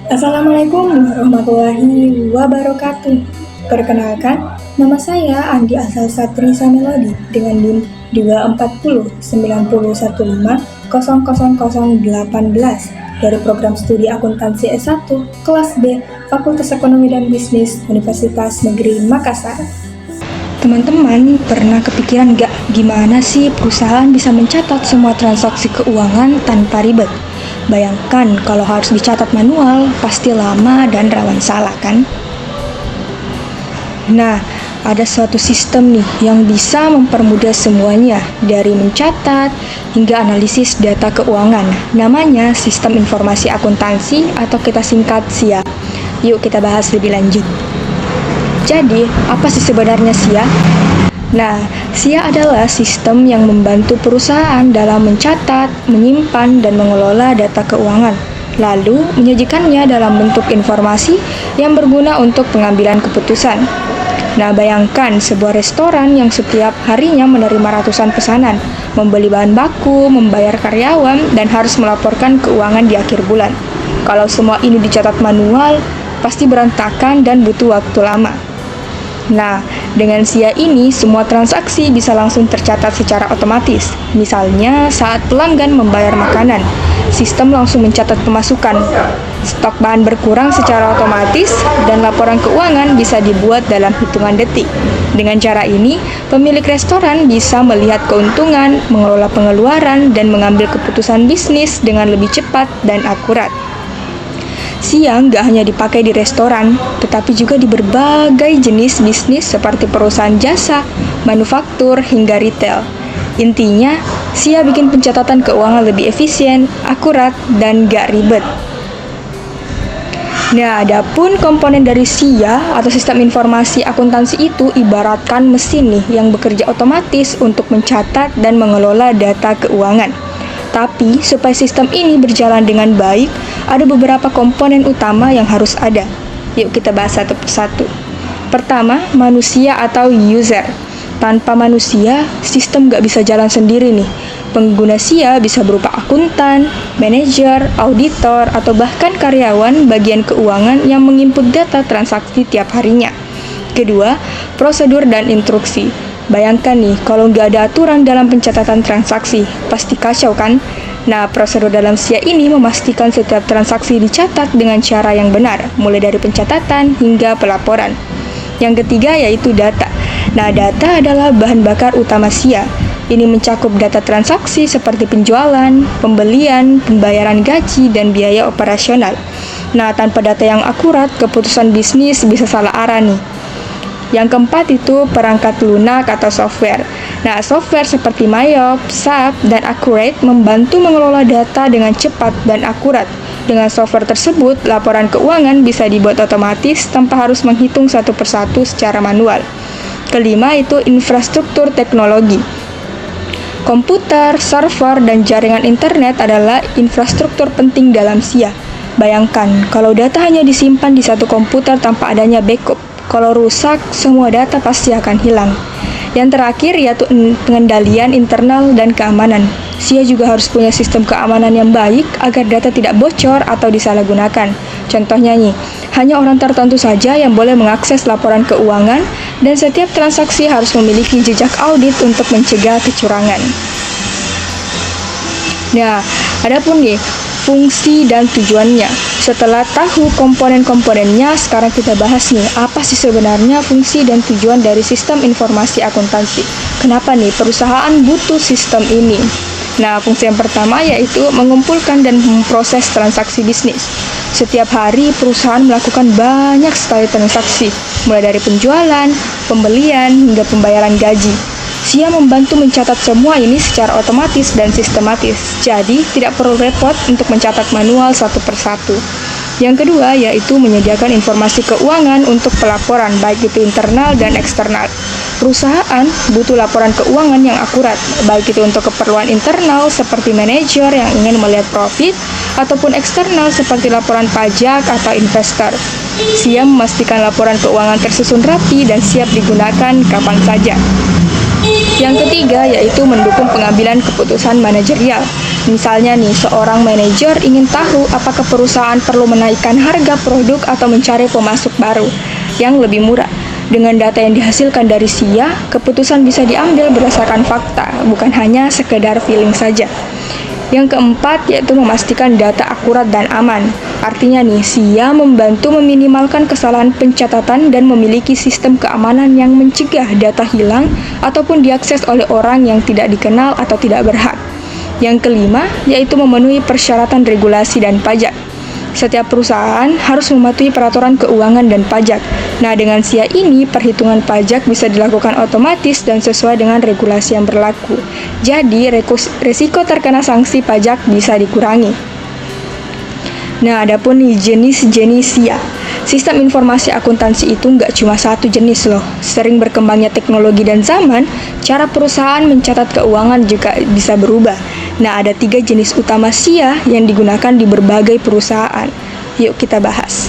Assalamualaikum warahmatullahi wabarakatuh. Perkenalkan, nama saya Andi Asal Satri Samelodi dengan NIM 24090150018 dari program studi akuntansi S1 kelas B Fakultas Ekonomi dan Bisnis Universitas Negeri Makassar. Teman-teman pernah kepikiran nggak gimana sih perusahaan bisa mencatat semua transaksi keuangan tanpa ribet? Bayangkan kalau harus dicatat manual, pasti lama dan rawan salah kan? Nah, ada suatu sistem nih yang bisa mempermudah semuanya dari mencatat hingga analisis data keuangan. Namanya Sistem Informasi Akuntansi atau kita singkat SIA. Yuk kita bahas lebih lanjut. Jadi, apa sih sebenarnya SIA? Nah, SIA adalah sistem yang membantu perusahaan dalam mencatat, menyimpan, dan mengelola data keuangan, lalu menyajikannya dalam bentuk informasi yang berguna untuk pengambilan keputusan. Nah, bayangkan sebuah restoran yang setiap harinya menerima ratusan pesanan, membeli bahan baku, membayar karyawan, dan harus melaporkan keuangan di akhir bulan. Kalau semua ini dicatat manual, pasti berantakan dan butuh waktu lama. Nah, dengan SIA ini, semua transaksi bisa langsung tercatat secara otomatis. Misalnya, saat pelanggan membayar makanan, sistem langsung mencatat pemasukan. Stok bahan berkurang secara otomatis, dan laporan keuangan bisa dibuat dalam hitungan detik. Dengan cara ini, pemilik restoran bisa melihat keuntungan, mengelola pengeluaran, dan mengambil keputusan bisnis dengan lebih cepat dan akurat. SIA nggak hanya dipakai di restoran, tetapi juga di berbagai jenis bisnis seperti perusahaan jasa, manufaktur, hingga retail. Intinya, SIA bikin pencatatan keuangan lebih efisien, akurat, dan nggak ribet. Nah, adapun komponen dari SIA atau Sistem Informasi Akuntansi itu ibaratkan mesin nih yang bekerja otomatis untuk mencatat dan mengelola data keuangan. Tapi, supaya sistem ini berjalan dengan baik, ada beberapa komponen utama yang harus ada. Yuk kita bahas satu persatu. Pertama, manusia atau user. Tanpa manusia, sistem nggak bisa jalan sendiri nih. Pengguna SIA bisa berupa akuntan, manajer, auditor, atau bahkan karyawan bagian keuangan yang menginput data transaksi tiap harinya. Kedua, prosedur dan instruksi. Bayangkan nih, kalau nggak ada aturan dalam pencatatan transaksi, pasti kacau kan? Nah, prosedur dalam SIA ini memastikan setiap transaksi dicatat dengan cara yang benar, mulai dari pencatatan hingga pelaporan. Yang ketiga yaitu data. Nah, data adalah bahan bakar utama SIA. Ini mencakup data transaksi seperti penjualan, pembelian, pembayaran gaji, dan biaya operasional. Nah, tanpa data yang akurat, keputusan bisnis bisa salah arah nih. Yang keempat itu perangkat lunak atau software. Nah, software seperti Mayop, SAP, dan Accurate membantu mengelola data dengan cepat dan akurat. Dengan software tersebut, laporan keuangan bisa dibuat otomatis tanpa harus menghitung satu persatu secara manual. Kelima itu infrastruktur teknologi. Komputer, server, dan jaringan internet adalah infrastruktur penting dalam SIA. Bayangkan, kalau data hanya disimpan di satu komputer tanpa adanya backup, kalau rusak, semua data pasti akan hilang. Yang terakhir yaitu pengendalian internal dan keamanan. SIA juga harus punya sistem keamanan yang baik agar data tidak bocor atau disalahgunakan. Contohnya nih, hanya orang tertentu saja yang boleh mengakses laporan keuangan dan setiap transaksi harus memiliki jejak audit untuk mencegah kecurangan. Nah, adapun nih, fungsi dan tujuannya. Setelah tahu komponen-komponennya, sekarang kita bahas nih, apa sih sebenarnya fungsi dan tujuan dari Sistem Informasi Akuntansi? Kenapa nih perusahaan butuh sistem ini? Nah, fungsi yang pertama yaitu mengumpulkan dan memproses transaksi bisnis. Setiap hari, perusahaan melakukan banyak sekali transaksi, mulai dari penjualan, pembelian, hingga pembayaran gaji. SIA membantu mencatat semua ini secara otomatis dan sistematis, jadi tidak perlu repot untuk mencatat manual satu persatu. Yang kedua yaitu menyediakan informasi keuangan untuk pelaporan, baik itu internal dan eksternal. Perusahaan butuh laporan keuangan yang akurat, baik itu untuk keperluan internal seperti manajer yang ingin melihat profit, ataupun eksternal seperti laporan pajak atau investor. SIA memastikan laporan keuangan tersusun rapi dan siap digunakan kapan saja. Yang ketiga yaitu mendukung pengambilan keputusan manajerial. Misalnya nih, seorang manajer ingin tahu apakah perusahaan perlu menaikkan harga produk atau mencari pemasok baru yang lebih murah. Dengan data yang dihasilkan dari SIA, keputusan bisa diambil berdasarkan fakta, bukan hanya sekedar feeling saja. Yang keempat yaitu memastikan data akurat dan aman. Artinya nih, SIA membantu meminimalkan kesalahan pencatatan dan memiliki sistem keamanan yang mencegah data hilang ataupun diakses oleh orang yang tidak dikenal atau tidak berhak. Yang kelima yaitu memenuhi persyaratan regulasi dan pajak. Setiap perusahaan harus mematuhi peraturan keuangan dan pajak. Nah, dengan SIA ini, perhitungan pajak bisa dilakukan otomatis dan sesuai dengan regulasi yang berlaku. Jadi, resiko terkena sanksi pajak bisa dikurangi. Nah, adapun nih jenis-jenis SIA. Sistem informasi akuntansi itu nggak cuma satu jenis loh. Sering berkembangnya teknologi dan zaman, cara perusahaan mencatat keuangan juga bisa berubah. Nah, ada 3 jenis utama SIA yang digunakan di berbagai perusahaan. Yuk kita bahas.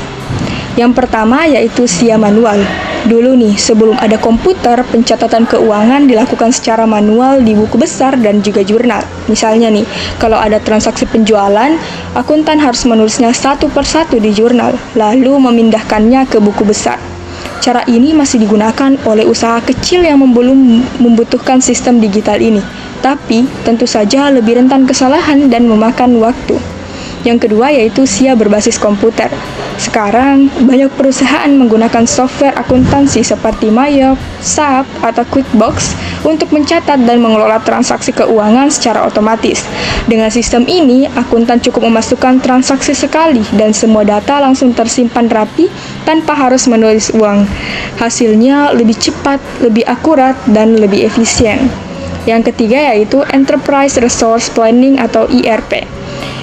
Yang pertama yaitu SIA manual. Dulu nih, sebelum ada komputer, pencatatan keuangan dilakukan secara manual di buku besar dan juga jurnal. Misalnya nih, kalau ada transaksi penjualan, akuntan harus menulisnya satu persatu di jurnal, lalu memindahkannya ke buku besar. Cara ini masih digunakan oleh usaha kecil yang belum membutuhkan sistem digital ini, tapi tentu saja lebih rentan kesalahan dan memakan waktu. Yang kedua yaitu SIA berbasis komputer. Sekarang, banyak perusahaan menggunakan software akuntansi seperti Mayop, SAP, atau QuickBooks untuk mencatat dan mengelola transaksi keuangan secara otomatis. Dengan sistem ini, akuntan cukup memasukkan transaksi sekali dan semua data langsung tersimpan rapi tanpa harus menulis uang. Hasilnya lebih cepat, lebih akurat, dan lebih efisien. Yang ketiga yaitu Enterprise Resource Planning atau ERP.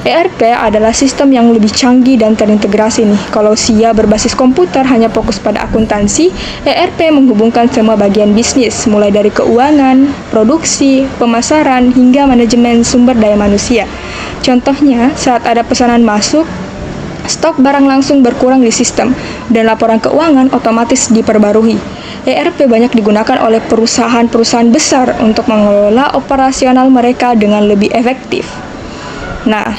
ERP adalah sistem yang lebih canggih dan terintegrasi nih. Kalau SIA berbasis komputer hanya fokus pada akuntansi, ERP menghubungkan semua bagian bisnis, mulai dari keuangan, produksi, pemasaran, hingga manajemen sumber daya manusia. Contohnya, saat ada pesanan masuk, stok barang langsung berkurang di sistem, dan laporan keuangan otomatis diperbarui. ERP banyak digunakan oleh perusahaan-perusahaan besar untuk mengelola operasional mereka dengan lebih efektif. Nah,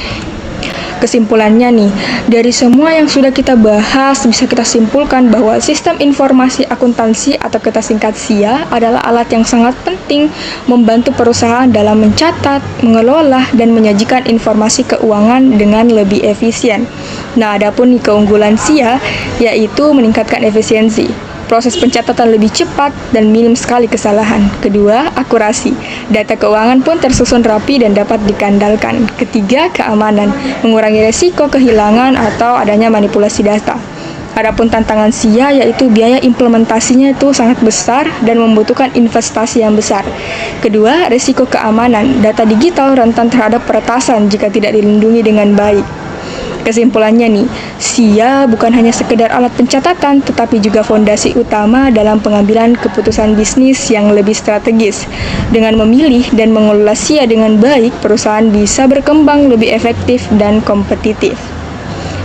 kesimpulannya nih, dari semua yang sudah kita bahas, bisa kita simpulkan bahwa sistem informasi akuntansi atau kita singkat SIA adalah alat yang sangat penting membantu perusahaan dalam mencatat, mengelola, dan menyajikan informasi keuangan dengan lebih efisien. Nah, adapun nih keunggulan SIA, yaitu meningkatkan efisiensi. Proses pencatatan lebih cepat dan minim sekali kesalahan. Kedua, akurasi. Data keuangan pun tersusun rapi dan dapat dikandalkan. Ketiga, keamanan. Mengurangi resiko kehilangan atau adanya manipulasi data. Adapun tantangan SIA yaitu biaya implementasinya itu sangat besar dan membutuhkan investasi yang besar. Kedua, resiko keamanan. Data digital rentan terhadap peretasan jika tidak dilindungi dengan baik. Kesimpulannya nih, SIA bukan hanya sekedar alat pencatatan, tetapi juga fondasi utama dalam pengambilan keputusan bisnis yang lebih strategis. Dengan memilih dan mengelola SIA dengan baik, perusahaan bisa berkembang lebih efektif dan kompetitif.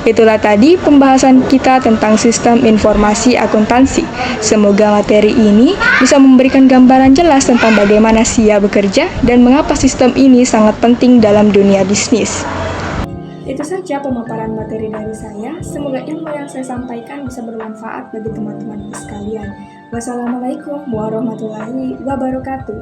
Itulah tadi pembahasan kita tentang sistem informasi akuntansi. Semoga materi ini bisa memberikan gambaran jelas tentang bagaimana SIA bekerja dan mengapa sistem ini sangat penting dalam dunia bisnis. Itu saja pemaparan materi dari saya. Semoga ilmu yang saya sampaikan bisa bermanfaat bagi teman-teman sekalian. Wassalamualaikum warahmatullahi wabarakatuh.